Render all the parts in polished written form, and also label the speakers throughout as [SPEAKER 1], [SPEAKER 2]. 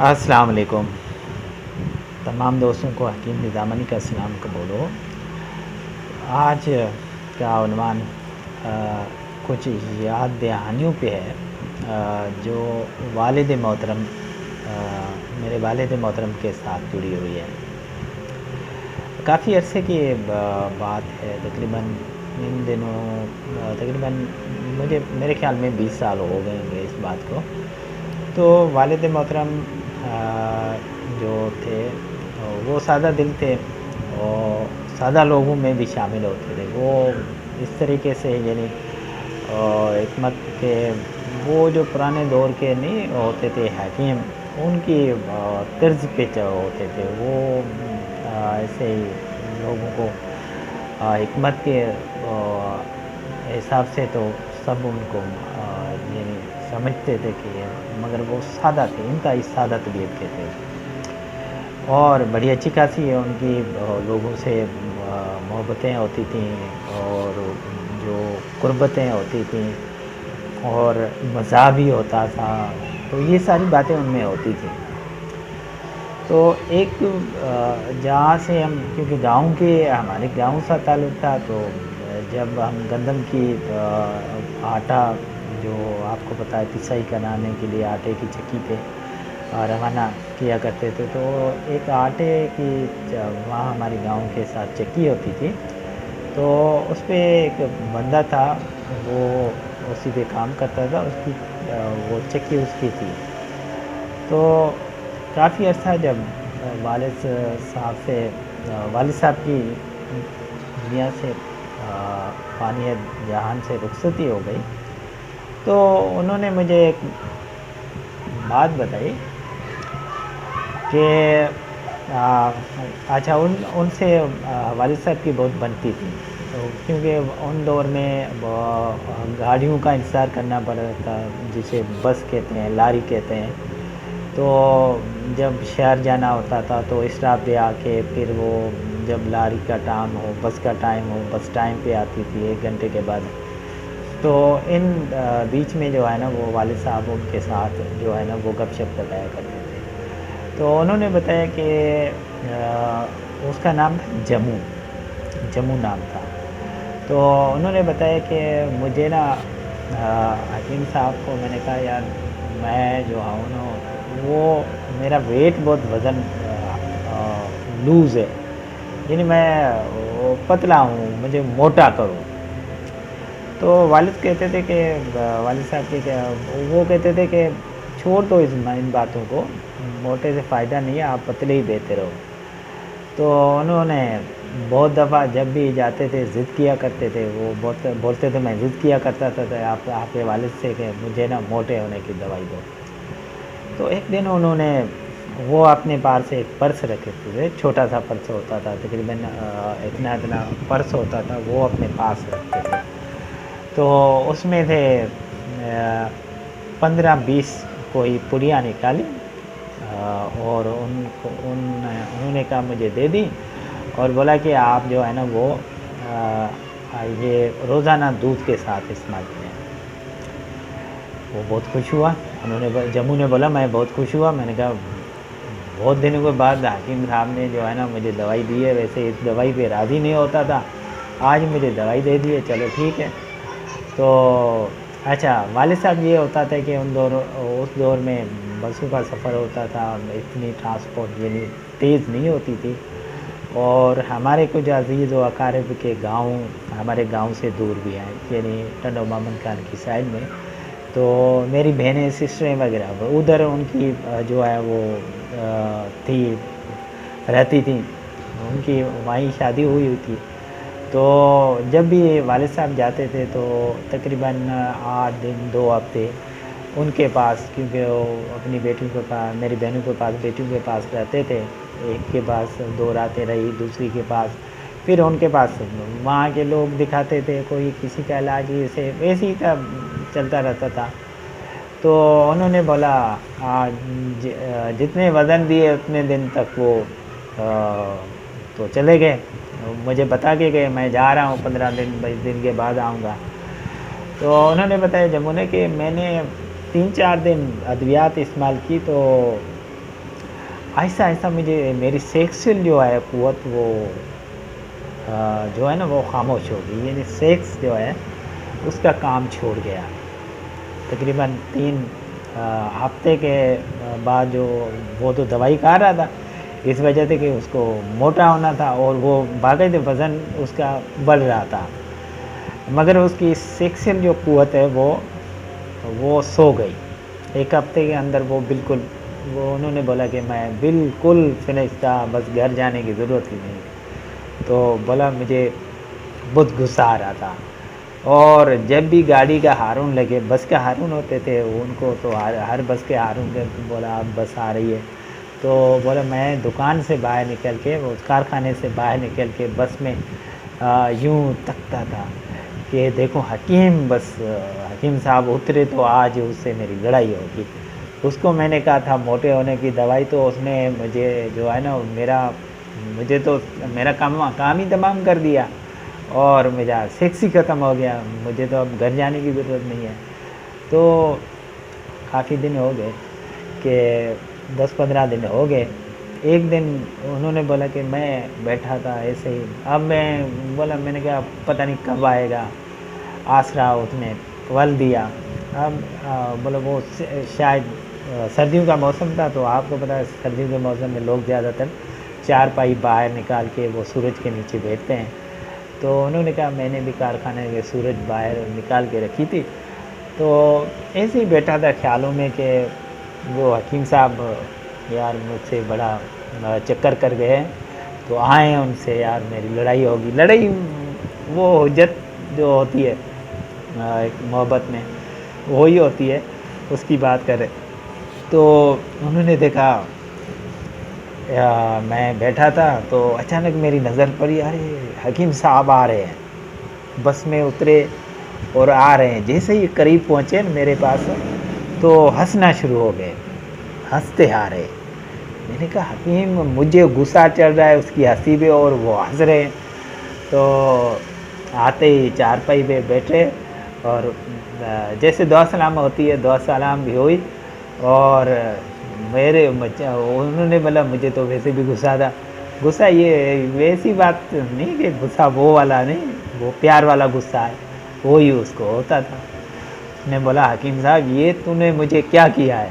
[SPEAKER 1] السلام علیکم تمام دوستوں کو حکیم نظامانی کا سلام قبول ہو۔ آج کا عنوان کچھ یاد دہانیوں پہ ہے جو والد محترم میرے والد محترم کے ساتھ جڑی ہوئی ہے۔ کافی عرصے کی بات ہے، تقریباً ان دنوں میرے خیال میں 20 سال ہو گئے ہوں گے اس بات کو۔ تو والد محترم جو تھے وہ سادہ دل تھے اور سادہ لوگوں میں بھی شامل ہوتے تھے۔ وہ اس طریقے سے یعنی حکمت کے وہ جو پرانے دور کے نہیں ہوتے تھے حکیم، ان کی طرز پہ ہوتے تھے۔ وہ ایسے ہی لوگوں کو حکمت کے حساب سے تو سب ان کو یعنی سمجھتے تھے کہ مگر وہ سادہ تھے، انتہائی سادہ طبیعت کے تھے اور بڑی اچھی خاصی ان کی لوگوں سے محبتیں ہوتی تھیں اور جو قربتیں ہوتی تھیں اور مزاح بھی ہوتا تھا، تو یہ ساری باتیں ان میں ہوتی تھیں۔ تو ایک جہاں سے ہم کیونکہ گاؤں کے ہمارے گاؤں سے تعلق تھا، تو جب ہم گندم کی آٹا جو آپ کو پتہ ہے پسائی کرانے کے لیے آٹے کی چکی پہ روانہ کیا کرتے تھے، تو ایک آٹے کی وہاں ہمارے گاؤں کے ساتھ چکی ہوتی تھی، تو اس پہ ایک بندہ تھا، وہ اسی پہ کام کرتا تھا، اس کی وہ چکی اس کی تھی۔ تو کافی عرصہ جب والد صاحب کی دنیا سے فانی جہان سے رخصتی ہو گئی، تو انہوں نے مجھے ایک بات بتائی کہ اچھا ان سے والد صاحب کی بہت بنتی تھی، تو کیونکہ ان دور میں گاڑیوں کا انتظار کرنا پڑتا تھا، جسے بس کہتے ہیں، لاری کہتے ہیں۔ تو جب شہر جانا ہوتا تھا تو اسٹاپ پہ آ کے پھر وہ جب لاری کا ٹائم ہو، بس کا ٹائم ہو، بس ٹائم پہ آتی تھی 1 گھنٹے کے بعد۔ تو ان بیچ میں جو ہے نا وہ والد صاحب ان کے ساتھ جو ہے نا وہ گپ شپ بتایا کرتے تھے۔ تو انہوں نے بتایا کہ اس کا نام تھا جموں نام تھا۔ تو انہوں نے بتایا کہ مجھے نا حکیم صاحب کو میں نے کہا یار میں جو ہوں نا وہ میرا ویٹ بہت وزن لوز ہے، یعنی میں پتلا ہوں، مجھے موٹا کرو۔ تو والد کہتے تھے کہ والد صاحب کے وہ کہتے تھے کہ چھوڑ دو ان باتوں کو، موٹے سے فائدہ نہیں ہے، آپ پتلے ہی بہتر ہو۔ تو انہوں نے بہت دفعہ جب بھی جاتے تھے ضد کیا کرتے تھے، وہ بہت بولتے تھے، میں ضد کیا کرتا تھا آپ کے والد سے کہ مجھے نا موٹے ہونے کی دوائی دو۔ تو ایک دن انہوں نے وہ اپنے پاس سے ایک پرس رکھے تھے، چھوٹا سا پرس ہوتا تھا، تقریباً اتنا پرس ہوتا تھا، وہ اپنے پاس رکھتے تھے۔ تو اس میں تھے 15-20 کوئی پڑیاں نکالی اور انہوں نے کہا مجھے دے دی اور بولا کہ آپ جو ہے نا وہ یہ روزانہ دودھ کے ساتھ استعمال کریں۔ وہ بہت خوش ہوا، جموں نے بولا میں بہت خوش ہوا۔ میں نے کہا بہت دنوں کے بعد حکیم صاحب نے جو ہے نا مجھے دوائی دی ہے، ویسے اس دوائی پہ راضی نہیں ہوتا تھا، آج مجھے دوائی دے دی ہے، چلو ٹھیک ہے۔ تو اچھا والد صاحب یہ ہوتا تھا کہ اس دور میں بسوں کا سفر ہوتا تھا، اتنی ٹرانسپورٹ یعنی تیز نہیں ہوتی تھی، اور ہمارے کچھ عزیز و اقارب کے گاؤں ہمارے گاؤں سے دور بھی ہیں، یعنی ٹنڈو مامن خان کی سائڈ میں۔ تو میری بہنیں سسٹریں وغیرہ ادھر ان کی جو ہے وہ رہتی تھیں، ان کی وہیں شادی ہوئی تھی۔ تو جب بھی والد صاحب جاتے تھے تو تقریباً 8 دن 2 ہفتے ان کے پاس، کیونکہ وہ اپنی بیٹیوں کے پاس، میری بہنوں کے پاس، بیٹیوں کے پاس رہتے تھے، ایک کے پاس 2 راتیں رہی، دوسری کے پاس، پھر ان کے پاس وہاں کے لوگ دکھاتے تھے، کوئی کسی کا علاج ویسے ہی چلتا رہتا تھا۔ تو انہوں نے بولا جتنے وزن دیے اتنے دن تک وہ تو چلے گئے، مجھے بتا کے گئے میں جا رہا ہوں 15-20 دن کے بعد آؤں گا۔ تو انہوں نے بتایا جموں نے کہ میں نے 3-4 دن ادویات استعمال کی تو آہستہ آہستہ مجھے میری سیکسل جو ہے قوت وہ جو ہے نا وہ خاموش ہو گئی، یعنی سیکس جو ہے اس کا کام چھوڑ گیا۔ تقریباً 3 ہفتے کے بعد جو وہ تو دوائی کھا رہا تھا اس وجہ سے کہ اس کو موٹا ہونا تھا، اور وہ باقاعدہ وزن اس کا بڑھ رہا تھا، مگر اس کی سیکسل جو قوت ہے وہ سو گئی۔ 1 ہفتے کے اندر وہ بالکل، وہ انہوں نے بولا کہ میں بالکل فنش تھا، بس گھر جانے کی ضرورت ہی نہیں۔ تو بولا مجھے بہت غصہ آ رہا تھا، اور جب بھی گاڑی کا ہارن لگے، بس کے ہارن ہوتے تھے ان کو، تو ہر بس کے ہارن کے بولا اب بس آ رہی ہے، تو بولا میں دکان سے باہر نکل کے، وہ کارخانے سے باہر نکل کے بس میں یوں تکتا تھا کہ دیکھو حکیم صاحب اترے تو آج اس سے میری لڑائی ہوگی۔ اس کو میں نے کہا تھا موٹے ہونے کی دوائی، تو اس نے مجھے جو ہے نا میرا کام ہی تمام کر دیا، اور میرا سیکس ہی ختم ہو گیا، مجھے تو اب گھر جانے کی ضرورت نہیں ہے۔ تو کافی دن ہو گئے کہ 10-15 دن ہو گئے۔ ایک دن انہوں نے بولا کہ میں بیٹھا تھا ایسے ہی، اب میں بولا، میں نے کہا پتہ نہیں کب آئے گا آسرا، اس نے ول دیا۔ اب بولا وہ شاید سردیوں کا موسم تھا، تو آپ کو پتہ ہے سردیوں کے موسم میں لوگ زیادہ تر چارپائی باہر نکال کے وہ سورج کے نیچے بیٹھتے ہیں، تو انہوں نے کہا میں نے بھی کارخانے کے سورج باہر نکال کے رکھی تھی، تو ایسے ہی بیٹھا تھا خیالوں میں کہ وہ حکیم صاحب یار مجھ سے بڑا چکر کر گئے، تو آئیں ان سے، یار میری لڑائی ہوگی۔ لڑائی وہ حجت جو ہوتی ہے ایک محبت میں وہی ہوتی ہے، اس کی بات کرے۔ تو انہوں نے دیکھا میں بیٹھا تھا، تو اچانک میری نظر پڑی، ارے حکیم صاحب آ رہے ہیں، بس میں اترے اور آ رہے ہیں۔ جیسے ہی قریب پہنچے میرے پاس، تو ہنسنا شروع ہو گئے، ہنستے آ رہے۔ میں نے کہا حکیم مجھے غصہ چڑھ رہا ہے اس کی ہنسی پہ، اور وہ ہنس رہے ہیں۔ تو آتے ہی چارپائی پہ بیٹھے، اور جیسے دعا سلام ہوتی ہے دعا سلام بھی ہوئی، اور انہوں نے بولا مجھے تو ویسے بھی غصہ تھا۔ غصہ یہ ویسی بات نہیں کہ غصہ وہ والا نہیں، وہ پیار والا غصہ ہے، وہی اس کو ہوتا تھا۔ نے بولا حکیم صاحب یہ تو نے مجھے کیا کیا ہے،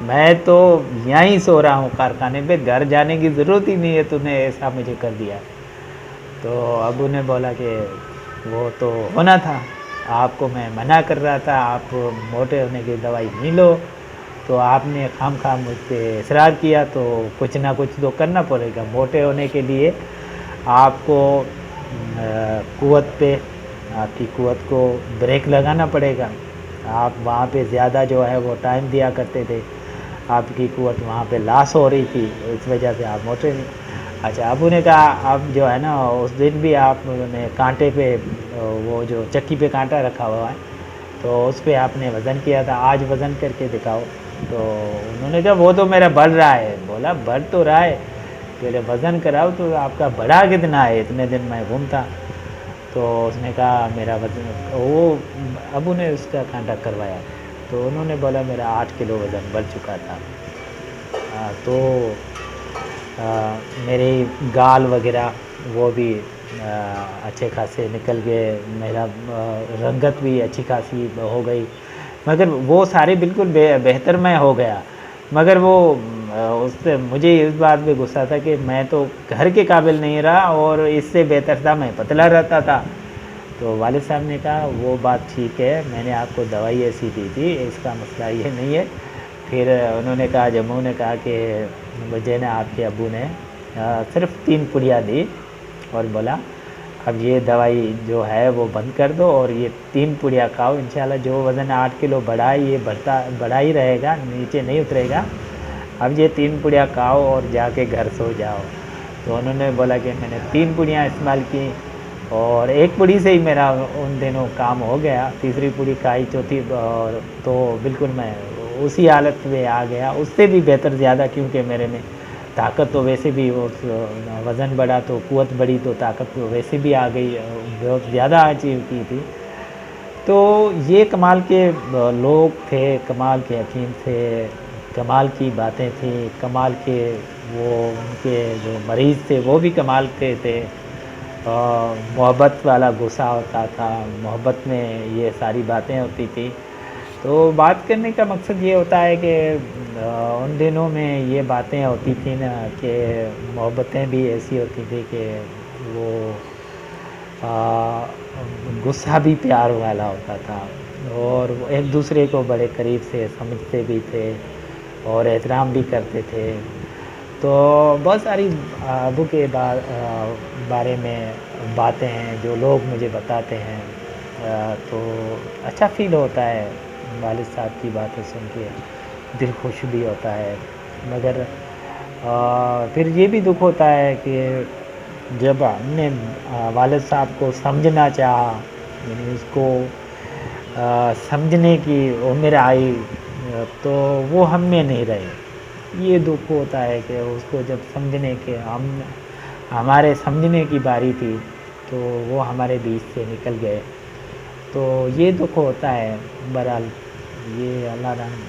[SPEAKER 1] میں تو یہیں سو رہا ہوں کارخانے پہ، گھر جانے کی ضرورت ہی نہیں ہے، تو نے ایسا مجھے کر دیا۔ تو ابو نے بولا کہ وہ تو ہونا تھا، آپ کو میں منع کر رہا تھا آپ موٹے ہونے کی دوائی نہیں لو، تو آپ نے خام مجھ پہ اصرار کیا، تو کچھ نہ کچھ تو کرنا پڑے گا۔ موٹے ہونے کے لیے آپ کو آپ کی قوت کو بریک لگانا پڑے گا۔ آپ وہاں پہ زیادہ جو ہے وہ ٹائم دیا کرتے تھے، آپ کی قوت وہاں پہ لاس ہو رہی تھی، اس وجہ سے آپ موٹے نہیں۔ اچھا، ابو نے کہا اب جو ہے نا اس دن بھی آپ نے کانٹے پہ وہ جو چکی پہ کانٹا رکھا ہوا ہے، تو اس پہ آپ نے وزن کیا تھا، آج وزن کر کے دکھاؤ۔ تو انہوں نے کہا وہ تو میرا بڑھ رہا ہے۔ بولا بڑھ تو رہا ہے، پہلے وزن کراؤ تو آپ کا بڑھا کتنا ہے، اتنے دن میں گھومتا۔ تو اس نے کہا میرا وزن، وہ ابو نے اس کا کانٹا کروایا، تو انہوں نے بولا میرا 8 کلو وزن بڑھ چکا تھا۔ تو میری گال وغیرہ وہ بھی اچھے خاصے نکل گئے، میرا رنگت بھی اچھی خاصی ہو گئی، مگر وہ سارے بالکل بہتر میں ہو گیا۔ مگر وہ اس سے مجھے اس بات پہ غصہ تھا کہ میں تو گھر کے قابل نہیں رہا، اور اس سے بہتر تھا میں پتلا رہتا تھا۔ تو والد صاحب نے کہا وہ بات ٹھیک ہے، میں نے آپ کو دوائی ایسی دی تھی، اس کا مسئلہ یہ نہیں ہے۔ پھر انہوں نے کہا، جب انہوں نے کہا کہ مجھے نا آپ کے ابو نے صرف 3 پڑیاں دی، اور بولا اب یہ دوائی جو ہے وہ بند کر دو، اور یہ 3 پڑیاں کھاؤ، انشاءاللہ جو وزن 8 کلو بڑھا ہے یہ بڑھا ہی رہے گا، نیچے نہیں اترے گا۔ اب یہ 3 پڑیاں کھاؤ اور جا کے گھر سو جاؤ۔ تو انہوں نے بولا کہ میں نے 3 پڑیاں استعمال کی، اور 1 پڑی سے ہی میرا ان دنوں کام ہو گیا، تیسری پڑی کھائی، چوتھی، اور تو بالکل میں اسی حالت میں آ گیا، اس سے بھی بہتر زیادہ، کیونکہ میرے میں طاقت تو ویسے بھی، وزن بڑھا تو قوت بڑھی، تو طاقت تو ویسے بھی آ گئی، بہت زیادہ اچیو کی تھی۔ تو یہ کمال کے لوگ تھے، کمال کے حکیم تھے، کمال کی باتیں تھیں، کمال کے وہ ان کے جو مریض تھے وہ بھی کمال کے تھے، محبت والا غصہ ہوتا تھا، محبت میں یہ ساری باتیں ہوتی تھی۔ تو بات کرنے کا مقصد یہ ہوتا ہے کہ ان دنوں میں یہ باتیں ہوتی تھیں نا کہ محبتیں بھی ایسی ہوتی تھی کہ وہ غصہ بھی پیار والا ہوتا تھا، اور وہ ایک دوسرے کو بڑے قریب سے سمجھتے بھی تھے اور احترام بھی کرتے تھے۔ تو بہت ساری ابو کے بارے میں باتیں ہیں جو لوگ مجھے بتاتے ہیں، تو اچھا فیل ہوتا ہے والد صاحب کی باتیں سن کے، دل خوش بھی ہوتا ہے، مگر پھر یہ بھی دکھ ہوتا ہے کہ جب ہم نے والد صاحب کو سمجھنا چاہا، یعنی اس کو سمجھنے کی عمر آئی، تو وہ ہم میں نہیں رہے۔ یہ دکھ ہوتا ہے کہ اس کو جب سمجھنے کے ہمارے سمجھنے کی باری تھی تو وہ ہمارے بیچ سے نکل گئے، تو یہ دکھ ہوتا ہے۔ بہرحال یہ اللہ رحم،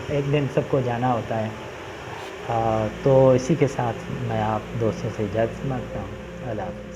[SPEAKER 1] ایک دن سب کو جانا ہوتا ہے۔ تو اسی کے ساتھ میں آپ دوستوں سے اجازت مانگتا ہوں۔ اللہ حافظ۔